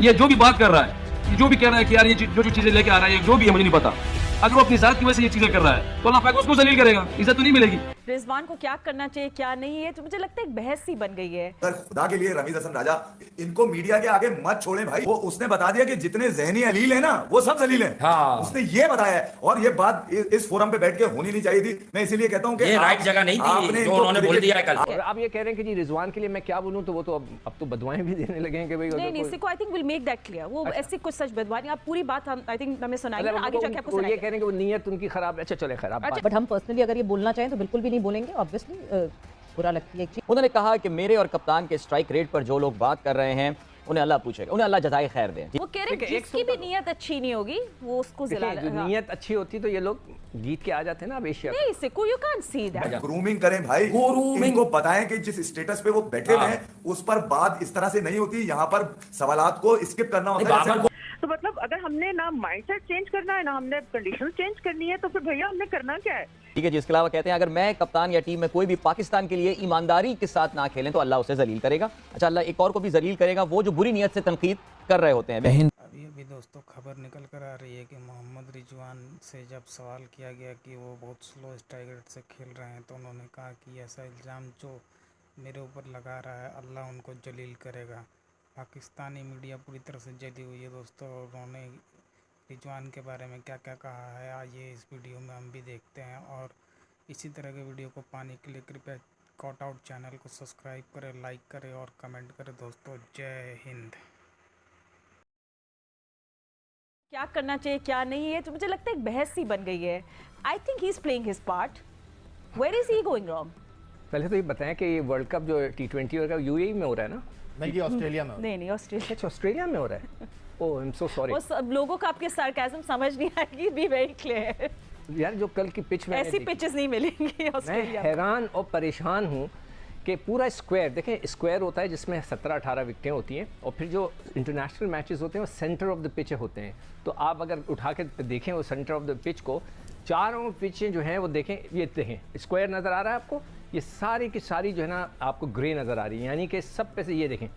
ये जो भी बात कर रहा है, जो भी कह रहा है कि यार ये जो जो चीजें लेके आ रहा है, जो भी है मुझे नहीं पता, अगर वो अपनी जात की वजह से ये चीजें कर रहा है तो अल्लाह पाक उसको जलील करेगा, इज्जत तो नहीं मिलेगी। रिजवान को क्या करना चाहिए क्या नहीं है तो मुझे लगता है एक बहस सी बन गई है। सर खुदा के लिए रमीज हसन राजा इनको मीडिया के आगे मत छोड़ें भाई। वो उसने बता दिया कि जितने जहनी अलील है ना वो सब जलील है। हाँ। उसने ये बताया है और ये बात इस फोरम पे बैठ के होनी नहीं चाहिए थी। मैं इसीलिए कहता हूँ कि ये राइट जगह नहीं थी जो उन्होंने बोल दिया है कल। और आप ये कह रहे हैं कि जी रिजवान के लिए मैं क्या बोलूं, तो वो तो अब तो बदवाएं भी देने लगे हैं कि भाई नहीं इसी को I think will make that clear. वो ऐसी कुछ सच बदवा नहीं, आप पूरी बात हम आई थिंक हमें सुनाइए, आगे जाके आपको ये कह रहे हैं कि वो नीयत उनकी खराब है। अच्छा चले खैर, बट हम पर्सनली अगर ये बोलना चाहें तो बिल्कुल भी नहीं बोलेंगे, ऑब्वियसली बुरा लगती है एक चीज। उन्होंने कहा कि मेरे और कप्तान के स्ट्राइक रेट पर जो लोग बात कर रहे हैं उन्हें अल्लाह पूछेगा, उन्हें अल्लाह जज़ाए खैर दे। वो कह रहे हैं जिसकी भी नीयत अच्छी नहीं होगी वो उसको जिला नीयत अच्छी होती तो ये लोग जीत के आ जाते हैं ना अब एशिया। नहीं इससे कोई you can't see that. Grooming करें भाई, इनको बताएं कि जिस स्टेटस पे वो बैठे हुए हैं उस पर बात इस तरह से नहीं होती। यहाँ पर सवालात को स्किप करना होता है। तो मतलब अगर हमने ना माइंडसेट चेंज करना है ना हमने कंडीशन चेंज करनी है तो फिर भैया हमने करना क्या है। ठीक है जी। इसके अलावा कहते हैं अगर मैं कप्तान या टीम में कोई भी पाकिस्तान के लिए ईमानदारी के साथ ना खेलें तो अल्लाह उसे जलील करेगा। अच्छा अल्लाह एक और को भी जलील करेगा, वो जो बुरी नीयत से तनकीद कर रहे होते हैं। अभी दोस्तों खबर निकल कर आ रही है कि मोहम्मद रिजवान से जब सवाल किया गया कि वो बहुत स्लो स्ट्राइक रेट से खेल रहे हैं तो उन्होंने कहा कि ऐसा इल्ज़ाम जो मेरे ऊपर लगा रहा है अल्लाह उनको जलील करेगा। पाकिस्तानी मीडिया पूरी तरह से जली हुई है दोस्तों। उन्होंने रिजवान के बारे में क्या क्या कहा है आज ये इस वीडियो में हम भी देखते हैं। और इसी तरह के वीडियो को पाने के लिए कृपया कॉट आउट चैनल को सब्सक्राइब करें, लाइक करें और कमेंट करें दोस्तों। जय हिंद। क्या करना चाहिए क्या नहीं है तो मुझे लगता है एक बहस सी बन गई है। I think he is playing his part. Where is he going wrong? पहले तो ये बताएं कि ये वर्ल्ड कप जो T20 वर्ल्ड कप यूएई में हो रहा है ना? नहीं ऑस्ट्रेलिया में। नहीं ऑस्ट्रेलिया। अच्छा ऑस्ट्रेलिया में हो रहा है। ओह आई एम सो सॉरी। वो सब लोगों को आपके सार्काज़म समझ नहीं आएगी, बी वेरी क्लियर। यार जो कल की पिच में ऐसी पिचेस नहीं मिलेंगी ऑस्ट्रेलिया। मैं हैरान और परेशान हूँ कि पूरा स्क्वायर देखें, स्क्वायर होता है जिसमें 17-18 विकेटें होती हैं और फिर जो इंटरनेशनल मैचेस होते हैं वो सेंटर ऑफ द पिच होते हैं। तो आप अगर उठा के देखें वो सेंटर ऑफ द पिच को, चारों पिचें जो हैं वो देखें, ये देखें स्क्वायर नज़र आ रहा है आपको, ये सारी की सारी जो है ना आपको ग्रे नज़र आ रही है, यानी कि सब पे से ये देखें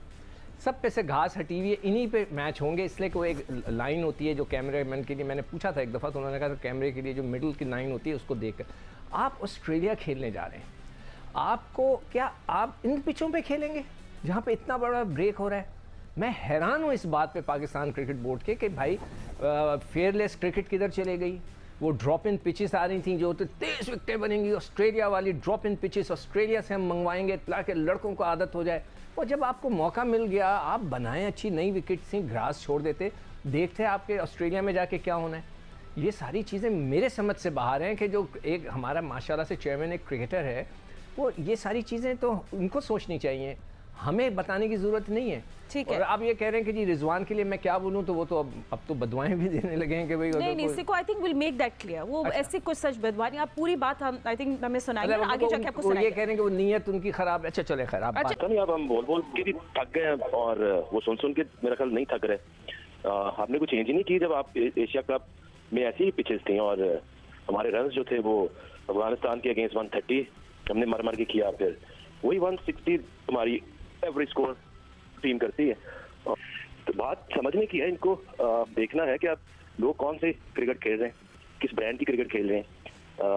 सब पे से घास हटी हुई है, इन्हीं पे मैच होंगे। इसलिए कि वो एक लाइन होती है जो कैमरामैन के लिए, मैंने पूछा था एक दफ़ा तो उन्होंने कहा था कैमरे के लिए जो मिडिल की लाइन होती है उसको देखकर। आप ऑस्ट्रेलिया खेलने जा रहे हैं, आपको क्या आप इन पिचों पे खेलेंगे जहाँ पे इतना बड़ा ब्रेक हो रहा है? मैं हैरान हूँ इस बात पे पाकिस्तान क्रिकेट बोर्ड के कि भाई फेयरलेस क्रिकेट किधर चले गई। वो ड्रॉप इन पिचेस आ रही थी जो तो 23 विकेटें बनेंगी, ऑस्ट्रेलिया वाली ड्रॉप इन पिचेस ऑस्ट्रेलिया से हम मंगवाएंगे ताकि लड़कों को आदत हो जाए। और जब आपको मौका मिल गया आप बनाएं अच्छी नई विकेट से, ग्रास छोड़ देते, देखते आपके ऑस्ट्रेलिया में जाके क्या होना है। ये सारी चीज़ें मेरे समझ से बाहर हैं कि जो एक हमारा माशाल्लाह से चेयरमैन एक क्रिकेटर है वो ये सारी चीज़ें तो उनको सोचनी चाहिए, हमें बताने की ज़रूरत नहीं है। ठीक है। और आप ये कह रहे हैं कि जी रिजवान के लिए मैं क्या बोलूं, तो वो तो अब तो बदवाएं भी देने लगे हैं कि भाई नहीं इसी को I think will make that clear. वो ऐसी कुछ सच बदवा नहीं, आप पूरी बात हम आई थिंक हमें सुनाइए, आगे जाके आपको सुनाइए। ये कह रहे हैं कि वो नीयत उनकी खराब है। अच्छा चले खैर, आप अच्छा नहीं, अब हम बोल के भी थक गए हैं और वो सुन के मेरा ख्याल नहीं थक रहे। आपने कुछ चेंज ही नहीं की जब आप एशिया कप में ऐसी ही पिचेस थी और हमारे रन जो थे वो अफगानिस्तान के अगेंस्ट 130 हमने मर के किया, फिर वही 160 हमारी एवरेज स्कोर टीम करती है। तो बात समझने की है, इनको देखना है कि आप लोग कौन से क्रिकेट खेल रहे हैं, किस ब्रांड की क्रिकेट खेल रहे हैं।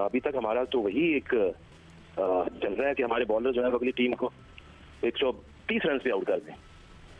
अभी तक हमारा तो वही एक चल रहा है कि हमारे बॉलर जो है अगली टीम को 130 रन पे आउट कर दें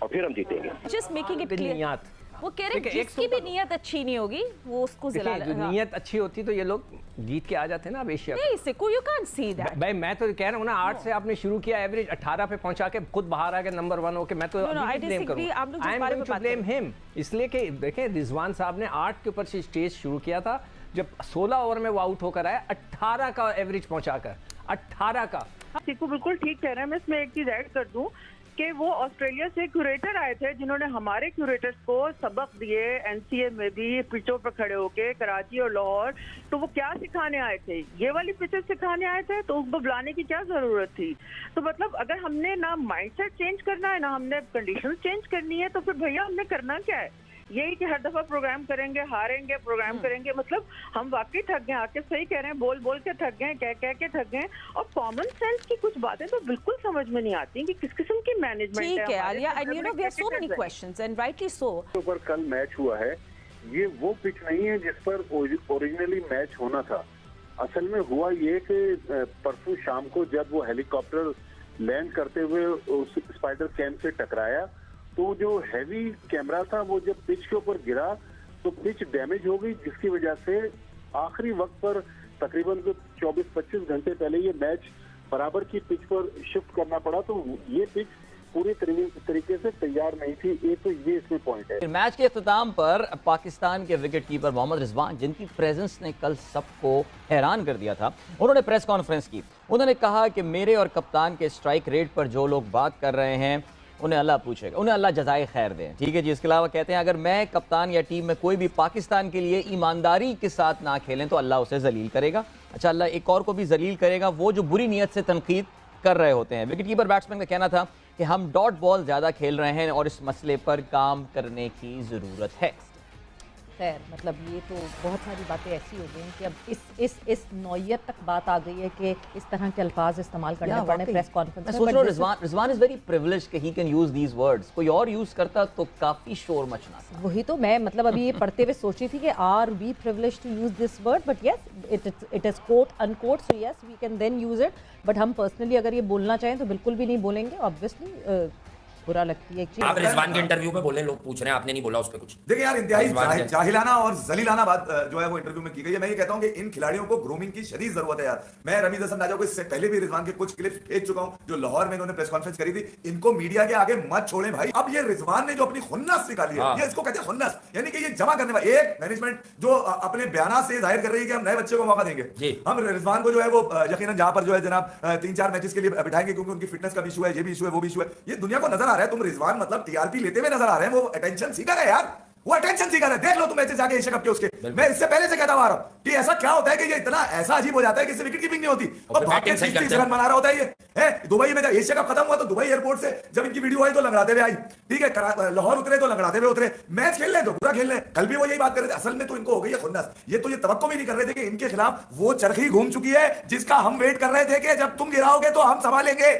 और फिर हम जीतेंगे। Just making it clear. वो कह रहे हैं जिसकी भी नीयत अच्छी नहीं होगी वो उसको जिला नीयत अच्छी होती तो ये लोग जीत के आ जाते हैं ना अब एशिया। नहीं इससे कोई यू कांट सी दैट। भाई मैं तो कह रहा हूँ ना 8 से आपने शुरू किया, एवरेज 18 पे पहुंचा के खुद बाहर आ गया नंबर 1 होके। मैं तो ब्लेम करूंगा ब्लेम हिम, इसलिए कि देखें रिजवान साहब ने 8 के ऊपर से स्टेज शुरू किया था, जब 16 ओवर में वो आउट होकर आया 18 का एवरेज पहुंचाकर 18 का। सिक्कू बिल्कुल ठीक कह रहे हैं। मैं इसमें एक चीज ऐड कर दूं कि वो ऑस्ट्रेलिया से क्यूरेटर आए थे जिन्होंने हमारे क्यूरेटर्स को सबक दिए एनसीए में भी, पिचों पर खड़े होके कराची और लाहौर। तो वो क्या सिखाने आए थे? ये वाली पिचेस सिखाने आए थे, तो उसको बुलाने की क्या जरूरत थी? तो मतलब अगर हमने ना माइंडसेट चेंज करना है ना हमने कंडीशन चेंज करनी है तो फिर भैया हमने करना क्या है। यही कि हर दफा प्रोग्राम करेंगे, हारेंगे, प्रोग्राम करेंगे, मतलब हम वाकई थक गए। आके सही कह रहे हैं, बोल बोल के थक गए, कह के थक गए। और कॉमन सेंस की कुछ बातें तो बिल्कुल समझ में नहीं आती कि किस किस्म की मैनेजमेंट है। ठीक है Alia, and you know we have so many questions and rightly so. पर कल मैच हुआ है, ये वो पिच नहीं है जिस पर ओरिजिनली मैच होना था। असल में हुआ ये कि परसों शाम को जब वो हेलीकॉप्टर लैंड करते हुए उस स्पाइडर कैम से टकराया, तो जो हैवी कैमरा था वो जब पिच के ऊपर गिरा तो पिच डैमेज हो गई, जिसकी वजह से आखिरी वक्त पर तकरीबन 24-25 घंटे पहले ये मैच बराबर की पिच पर शिफ्ट करना पड़ा। तो ये पिच पूरी तरीके से तैयार नहीं थी। एक तो ये इसमें पॉइंट है। मैच के अख्ताम पर पाकिस्तान के विकेट कीपर मोहम्मद रिजवान, जिनकी प्रेजेंस ने कल सबको हैरान कर दिया था, उन्होंने प्रेस कॉन्फ्रेंस की। उन्होंने कहा कि मेरे और कप्तान के स्ट्राइक रेट पर जो लोग बात कर रहे हैं उन्हें अल्लाह पूछेगा, उन्हें अल्लाह जज़ाए खैर दें। ठीक है जी। इसके अलावा कहते हैं अगर मैं कप्तान या टीम में कोई भी पाकिस्तान के लिए ईमानदारी के साथ ना खेलें तो अल्लाह उसे जलील करेगा। अच्छा, अल्लाह एक और को भी जलील करेगा, वो जो बुरी नीयत से तनकीद कर रहे होते हैं। विकेट कीपर बैट्समैन का कहना था कि हम डॉट बॉल ज़्यादा खेल रहे हैं और इस मसले पर काम करने की ज़रूरत है। खैर, मतलब ये तो बहुत सारी बातें ऐसी हो गई कि अब इस नौयत तक बात आ गई है कि इस तरह के अल्फाज इस्तेमाल करने पड़े प्रेस कॉन्फ्रेंस में। सोच रहा हूँ रिजवान इज वेरी प्रिविलेज्ड कि he can use these words. कोई और यूज करता तो काफी शोर मचना था। वही तो मैं मतलब अभी ये पढ़ते हुए सोची थी कि are we privileged to use this word, but yes it is quote unquote, so yes we can then use it. But हम पर्सनली अगर ये बोलना चाहें तो बिल्कुल भी नहीं बोलेंगे। ऑब्वियसली बुरा लगती है। आप रिजवान के इंटरव्यू में बोले, लोग पूछ रहे हैं, आपने नहीं बोला उस पे कुछ। देखिए यार, इंतहाई जाहिलाना और जलीलाना बात जो है वो इंटरव्यू में की गई है। मैं ये कहता हूं कि इन खिलाड़ियों को ग्रूमिंग की शदीद जरूरत है यार। मैं रमीज हसन राजा को इससे पहले भी रिजवान के कुछ क्लिप्स भेज चुका हूं जो लाहौर में इन्होंने प्रेस कॉन्फ्रेंस करी थी। इनको मीडिया के आगे मत छोड़ें भाई। अब ये रिजवान ने जो अपनी खुन्नस निकाली है, ये इसको कहते हैं खुन्नस, यानी कि ये जमा करने वाला एक मैनेजमेंट जो अपने बयान से जाहिर कर रही है कि हम नए बच्चे को मौका देंगे। हम रिजवान को जो है वो यकीनन जहां पर जो है जनाब 3-4 मैचेस के लिए बिठाएंगे क्योंकि उनकी फिटनेस का भी इशू है, ये भी इशू है, वो भी इशू है। ये दुनिया को नजर आ रहा है। तुम रिजवान मतलब टीआरपी लेते हुए नजर आ रहे हैं, वो अटेंशन सीकर है यार, वो अटेंशन सीकर है। देख लो तुम मैचेस जाके एशिया कप के उसके। मैं इससे पहले से कहता आ रहा हूं कि ऐसा क्या होता है कि ये इतना ऐसा अजीब हो जाता है कि इससे विकेट कीपिंग नहीं होती और भाग के 30 रन बना रहा होता है। ये दुबई में जब एशिया कप खत्म हुआ तो दुबई एयरपोर्ट से जब इनकी वीडियो आई तो लंगड़ाते हुए आई, ठीक है। लाहौर उतरे तो लंगड़ाते हुए उतरे। मैच खेल रहे तो पूरा खेल रहे। कल भी वो यही बात कर रहे थे। असल में तो इनको हो गई है खुन्नस। ये तो ये तवक्को भी नहीं कर रहे थे कि इनके खिलाफ वो चरखी घूम चुकी है जिसका हम वेट कर रहे थे कि जब तुम गिराओगे तो हम संभालेंगे।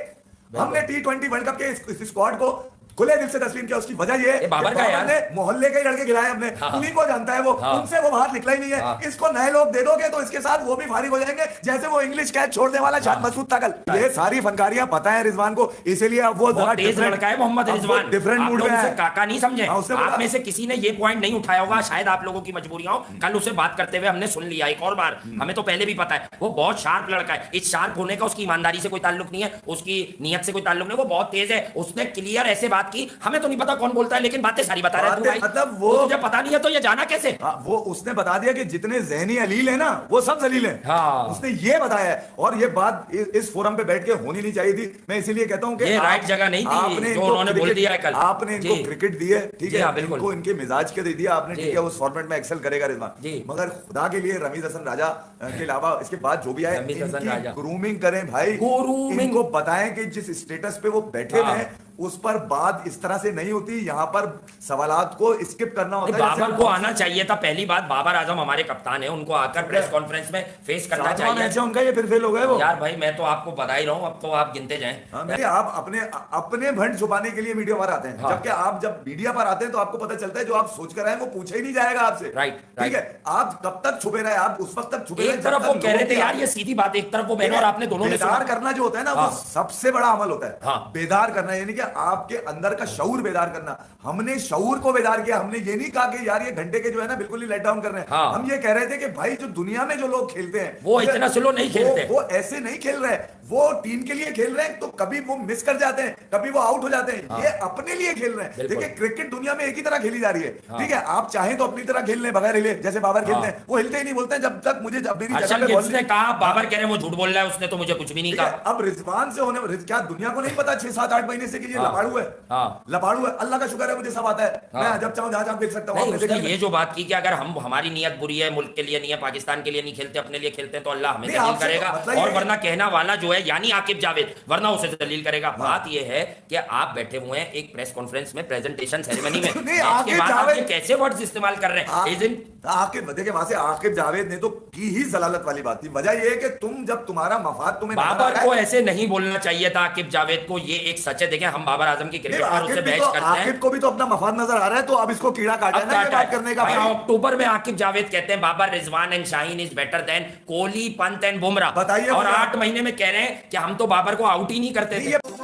हमने T20 वर्ल्ड कप के इस स्क्वाड को खुले दिल से तस्लीम किया। उसकी वजह ये बाबर का यार, मोहल्ले के लड़के गिराए हमने, उन्हीं को जानता है वो, उनसे वो बाहर निकला ही नहीं है। इसको नए लोग दे दोगे तो इसके साथ वो भी फारिग हो जाएंगे, जैसे वो इंग्लिश कैच छोड़ने वाला शाद मसूद था कल। ये सारी फनकारियां पता है रिजवान को, इसीलिए अब वो तेज लड़का है मोहम्मद रिजवान, डिफरेंट मूड में है। काका नहीं समझे। आप में से किसी ने ये पॉइंट नहीं उठाया होगा, शायद आप लोगों की मजबूरियां हो। कल उसे बात करते हुए हमने सुन लिया एक और बार, हमें तो पहले भी पता है वो बहुत शार्प लड़का है। इस शार्प होने का उसकी ईमानदारी से कोई ताल्लुक नहीं है, उसकी नीयत से कोई ताल्लुक नहीं। वो बहुत तेज है। उसने क्लियर ऐसे बात की, हमें तो नहीं पता कौन बोलता है लेकिन बातें सारी बता रहा है। मतलब वो तुझे पता नहीं है तो ये जाना कैसे? वो उसने बता दिया कि जितने ज़हनी अलील है ना वो सब जलील है। उसने ये बताया है और ये बात इस फोरम पे बैठ के होनी नहीं चाहिए थी। मैं इसीलिए कहता हूं कि ये राइट जगह नहीं थी जो उन्होंने बोल दिया है कल। आपने इनको क्रिकेट दी है, ठीक है, इनको इनके मिजाज के दे दिया आपने, ठीक है। उस फॉर्मेट में एक्सेल करेगा रिजवान, मगर खुदा के लिए रमीज हसन राजा के अलावा इसके बाद जो भी आए ग्रूमिंग करें भाई। इनको बताएं कि जिस स्टेटस पे वो बैठे हुए हैं उस पर बात इस तरह से नहीं होती। यहाँ पर सवालात को स्किप करना होता है। बाबर को आना चाहिए था। पहली बात, बाबर आजम हमारे कप्तान है, उनको आकर प्रेस कॉन्फ्रेंस में फेस करना चाहिए। उनका ये फिर फेल हो गए वो। यार भाई मैं तो आपको बता ही रहा हूँ, अब तो आप गिनते जाएं। आप अपने भंड छुपाने के लिए मीडिया पर आते हैं, जबकि आप जब मीडिया पर आते हैं तो आपको पता चलता है जो आप सोच कर आए वो पूछा ही नहीं जाएगा आपसे। राइट, ठीक है। आप कब तक छुपे रहे, आप उस वक्त तक छुपे रहे। एक तरफ वो कह रहे थे यार, ये सीधी बात, एक तरफ वो मैंने और आपने दोनों ने बेदार करना जो होता है ना वो सबसे बड़ा अमल होता है। बेदार करना यानी कि आपके अंदर का शऊर बेदार करना। हमने शऊर को बेदार किया। हमने ये नहीं कहा कि यार ये घंटे के जो है ना बिल्कुल ही लेट डाउन कर रहे हैं। हम ये कह रहे थे कि भाई जो दुनिया में जो लोग खेलते हैं वो इतना स्लो नहीं खेलते, वो ऐसे नहीं खेल रहे, वो टीम के लिए खेल रहे हैं। तो कभी वो मिस कर जाते हैं, कभी वो आउट हो जाते हैं। ये अपने लिए खेल रहे हैं। देखिए क्रिकेट दुनिया में एक ही तरह खेली जा रही है, ठीक है। आप चाहें तो अपनी तरह खेल लें बगैर हिले, जैसे बाबर खेलते हैं। वो हिलते ही नहीं, बोलते हैं जब तक मुझे जब मेरी जगह पे उसने कहा बाबर कह रहे हैं वो झूठ बोल रहा है, उसने तो मुझे कुछ भी नहीं कहा। अब रिजवान से होने क्या दुनिया को नहीं पता 6-7-8 महीने से कि ये लपाड़ू है, हाँ। लपाड़ू है। अल्लाह का शुक्र है मुझे सब आता है, मैं जब चाहूं जहां चाहूं खेल सकता हूं। नहीं, आपने उसने देखा ये जो बात की कि अगर हम हमारी नीयत बुरी है, मुल्क के लिए नहीं है, पाकिस्तान के लिए नहीं खेलते, अपने लिए खेलते हैं, तो अल्लाह हमें नहीं, जलील आपसे करेगा। मतलब और ये- वरना कहना वाला जो है यानी आकिब जावेद, वरना उसे जलील करेगा। बात ये है कि आप बैठे हुए हैं एक प्रेस कॉन्फ्रेंस में, प्रेजेंटेशन सेरेमनी में, नहीं, मैच के आकिब बाद आप जावेद- ये कैसे वर्ड्स इस्तेमाल कर रहे हैं? एजेंट आकिब देखिए वहां से आकिब जावेद ने तो की ही जलालत वाली बात थी। वजह ये है कि तुम जब तुम्हारा मफाद तुम्हें नजर आ बाबर रहा है- को ऐसे नहीं बोलना चाहिए था आकिब जावेद को। ये एक सच है। देखें, हम बाबर आजम की क्रिकेट पर आकिब उससे भी बहस तो- करते हैं। आकिब को भी तो अपना मफाद नजर आ रहा है, तो अब इसको कीड़ा काटा है ना ये बात करने का। भाई, अक्टूबर में आकिब जावेद कहते हैं Babar, Rizwan and Shaheen is better than Kohli, Pant and Bumrah. बताइए और मुझे। 8 महीने में कह रहे हैं कि हम तो बाबर को आउट ही नहीं करते थे।